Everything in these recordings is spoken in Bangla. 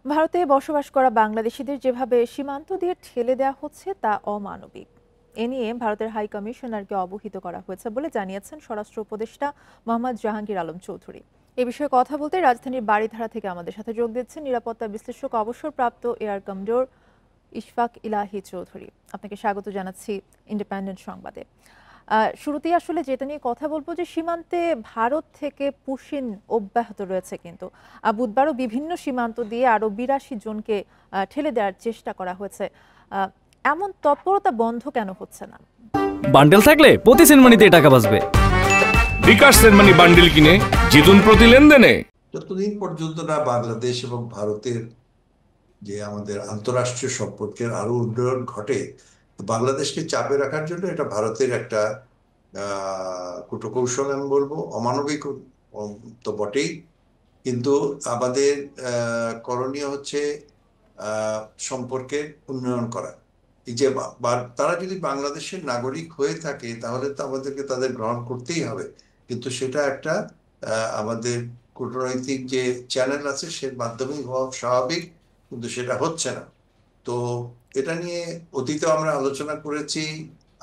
ভারতে বসবাস করা বাংলাদেশিদের যেভাবে সীমান্ত দিয়ে ঠেলে দেওয়া হচ্ছে তা অমানবিক। এ নিয়ে ভারতের হাই কমিশনারকে অবহিত করা হয়েছে বলে জানিয়েছেন স্বরাষ্ট্র উপদেষ্টা মোহাম্মদ জাহাঙ্গীর আলম চৌধুরী। এ বিষয়ে কথা বলতে রাজধানীর বারিধারা থেকে আমাদের সাথে যোগ দিচ্ছেন নিরাপত্তা বিশ্লেষক অবসরপ্রাপ্ত এয়ার কমডোর ইশফাক ইলাহি চৌধুরী। আপনাকে স্বাগত জানাচ্ছি ইন্ডিপেন্ডেন্ট সংবাদে। শুরুতেই আসলে যেটা নিয়ে কথা বলবো যে সীমান্তে ভারত থেকে পুশিন অব্যাহত রয়েছে, কিন্তু বুধবারও বিভিন্ন সীমান্ত দিয়ে আরো ৮২ জনকে ঠেলে দেওয়ার চেষ্টা করা হয়েছে। এমন তৎপরতা বন্ধ কেন হচ্ছে না? বান্ডেল থাকলে প্রতি সেনমানিতে টাকা বাঁচবে। বিকাশ সেনমানি বান্ডেল কিনে জিতুন প্রতি লেনদেনে। যতদিন পর্যন্ত না বাংলাদেশ এবং ভারতের যে আমাদের আন্তঃরাষ্ট্রীয় সম্পর্কের আরো উন্নয়ন ঘটে, বাংলাদেশকে চাপে রাখার জন্য এটা ভারতের একটা কূটকৌশল আমি বলবো, অমানবিক তো বটেই। কিন্তু আমাদের করণীয় হচ্ছে সম্পর্কের উন্নয়ন করা। এই যে তারা যদি বাংলাদেশের নাগরিক হয়ে থাকে তাহলে তো আমাদেরকে তাদের গ্রহণ করতেই হবে, কিন্তু সেটা একটা আমাদের কূটনৈতিক যে চ্যানেল আছে সে মাধ্যমেই হওয়া স্বাভাবিক, কিন্তু সেটা হচ্ছে না। তো এটা নিয়ে অতীতে আমরা আলোচনা করেছি।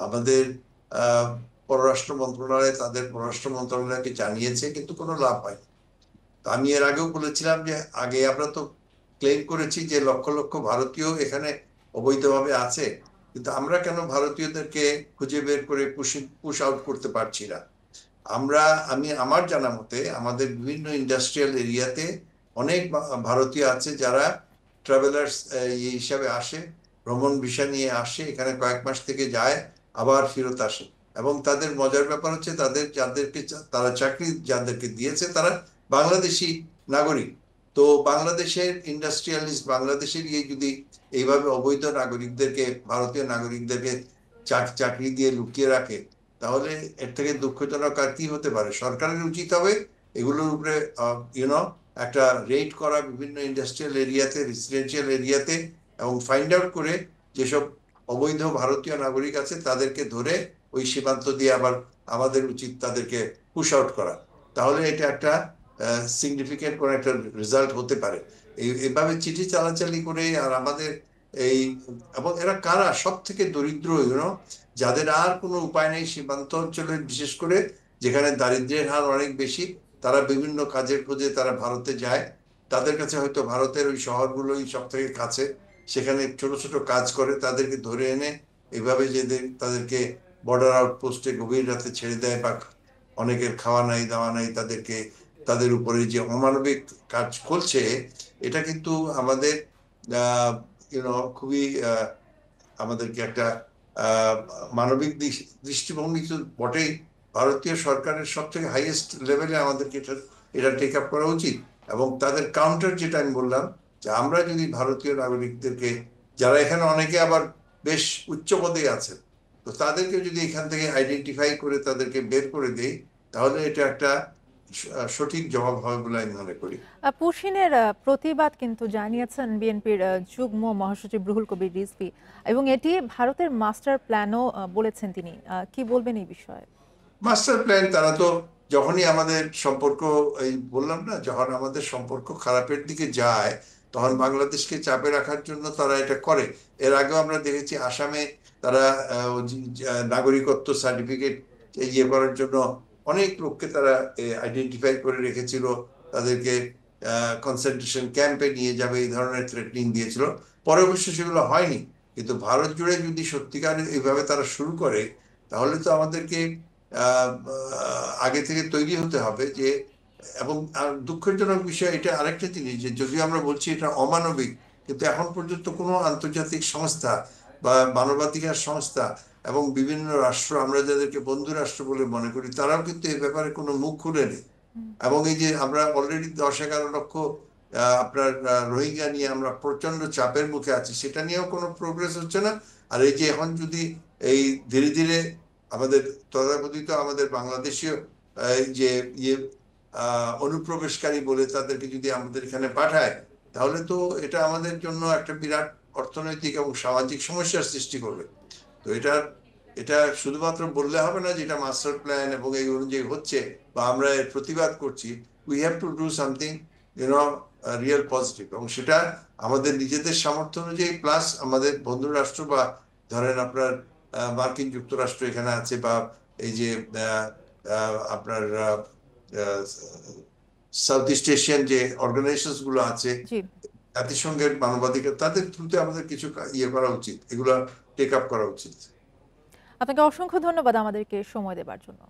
আমাদের পররাষ্ট্র মন্ত্রণালয় তাদের পররাষ্ট্র মন্ত্রণালয়কে জানিয়েছে, কিন্তু কোনো লাভ হয়নি। তো আমি এর আগেও বলেছিলাম যে আগে আমরা তো ক্লেম করেছি যে লক্ষ লক্ষ ভারতীয় এখানে অবৈধভাবে আছে, কিন্তু আমরা কেন ভারতীয়দেরকে খুঁজে বের করে পুশ আউট করতে পারছি না? আমি আমার জানা মতে আমাদের বিভিন্ন ইন্ডাস্ট্রিয়াল এরিয়াতে অনেক ভারতীয় আছে যারা ট্রাভেলার্স হিসাবে আসে, ভ্রমণ ভিসা নিয়ে আসে, এখানে কয়েক মাস থেকে যায়, আবার ফেরত আসে। এবং তাদের মজার ব্যাপার হচ্ছে তারা চাকরি যাদেরকে দিয়েছে তারা বাংলাদেশি নাগরিক। তো বাংলাদেশের ইন্ডাস্ট্রিয়ালিস্ট বাংলাদেশের যদি এইভাবে অবৈধ নাগরিকদেরকে, ভারতীয় নাগরিকদেরকে চাকরি দিয়ে লুকিয়ে রাখে, তাহলে এর থেকে দুঃখজনক আর কি হতে পারে? সরকারের উচিত হবে এগুলোর উপরে একটা রেড করা বিভিন্ন ইন্ডাস্ট্রিয়াল এরিয়াতে, রেসিডেন্সিয়াল এরিয়াতে, এবং ফাইন্ড আউট করে যেসব অবৈধ ভারতীয় নাগরিক আছে তাদেরকে ধরে ওই সীমান্ত দিয়ে আবার আমাদের উচিত তাদেরকে পুশ আউট করা। তাহলে এটা একটা সিগনিফিকেন্ট কোনো একটা রেজাল্ট হতে পারে। এইভাবে চিঠি চালাচালি করে আর আমাদের এবং এরা কারা? সব থেকে দরিদ্র, যাদের আর কোনো উপায় নেই সীমান্ত অঞ্চলে, বিশেষ করে যেখানে দারিদ্র্যের হার অনেক বেশি, তারা বিভিন্ন কাজের খোঁজে তারা ভারতে যায়। তাদের কাছে হয়তো ভারতের ওই শহরগুলোই সব থেকে কাছে, সেখানে ছোট ছোট কাজ করে, তাদেরকে ধরে এনে এইভাবে তাদেরকে বর্ডার আউটপোস্টে গভীর রাতে ছেড়ে দেয়, বা অনেকের খাওয়া নাই দাওয়া নাই, তাদের উপরে যে অমানবিক কাজ করছে, এটা কিন্তু আমাদের খুবই আমাদেরকে একটা মানবিক দৃষ্টিভঙ্গি তো বটেই। ভারতীয় সরকারের সব থেকে হাইয়েস্ট লেভেলে আমাদেরকে এটা টেক আপ করা উচিত। এবং তাদের কাউন্টার যেটা আমি বললাম, যে আমরা যদি ভারতীয় নাগরিকদেরকে, যারা এখানে অনেকে আবার বেশ উচ্চ পদে আছেন, তো তাদেরকে যদি এখান থেকে আইডেন্টিফাই করে তাদেরকে বের করে দেই, তাহলে এটা একটা সঠিক জবাব হবে বলে আমি মনে করি। পুশিনের প্রতিবাদ কিন্তু জানিয়েছেন বিএনপির যুগ্ম মহাসচিব রুহুল কবির রিজভী, এবং এটি ভারতের মাস্টার প্ল্যানও বলেছেন তিনি। কি বলবেন এই বিষয়ে? মাস্টার প্ল্যান, তারা তো যখনই আমাদের সম্পর্ক, এই বললাম না, যখন আমাদের সম্পর্ক খারাপের দিকে যায় তখন বাংলাদেশকে চাপে রাখার জন্য তারা এটা করে। এর আগেও আমরা দেখেছি আসামে তারা নাগরিকত্ব সার্টিফিকেট করার জন্য অনেক লোককে তারা আইডেন্টিফাই করে রেখেছিল, তাদেরকে কনসেন্ট্রেশন ক্যাম্পে নিয়ে যাবে এই ধরনের থ্রেটনিং দিয়েছিল। পরে অবশ্য সেগুলো হয়নি, কিন্তু ভারত জুড়ে যদি সত্যিকার এইভাবে তারা শুরু করে, তাহলে তো আমাদেরকে আগে থেকে তৈরি হতে হবে যে। এবং দুঃখজনক বিষয় এটা আরেকটা জিনিস, যে যদিও আমরা বলছি এটা অমানবিক, কিন্তু এখন পর্যন্ত কোনো আন্তর্জাতিক সংস্থা বা মানবাধিকার সংস্থা এবং বিভিন্ন রাষ্ট্র, আমরা যাদেরকে বন্ধু রাষ্ট্র বলে মনে করি, তারাও কিন্তু এই ব্যাপারে কোনো মুখ খুলেনি। এবং এই যে আমরা অলরেডি 10-11 লক্ষ আপনার রোহিঙ্গা নিয়ে আমরা প্রচন্ড চাপের মুখে আছি, সেটা নিয়েও কোনো প্রোগ্রেস হচ্ছে না। আর এই যে এখন যদি এই ধীরে ধীরে আমাদের তথাকথিত আমাদের বাংলাদেশীয় যে অনুপ্রবেশকারী বলে তাদেরকে যদি আমাদের এখানে পাঠায়, তাহলে তো এটা আমাদের জন্য একটা বিরাট অর্থনৈতিক এবং সামাজিক সমস্যার সৃষ্টি করবে। তো এটা শুধুমাত্র বললে হবে না যে এটা মাস্টার প্ল্যান এবং এই অনুযায়ী হচ্ছে বা আমরা এর প্রতিবাদ করছি। We have to do something. Real positive, এবং সেটা আমাদের নিজেদের সামর্থ্য অনুযায়ী, প্লাস আমাদের বন্ধু রাষ্ট্র বা ধরেন আপনার মার্কিন যুক্তরাষ্ট্র এখানে আছে, বা এই যে আপনার সাউথ ইস্ট এশিয়ান যে অর্গানাইজেশন গুলো আছে, জি। জাতিসংঘের মানবাধিকার, তাদের থ্রুতে আমাদের কিছু করা উচিত, এগুলো টেক আপ করা উচিত। আপনাকে অসংখ্য ধন্যবাদ আমাদেরকে সময় দেবার জন্য।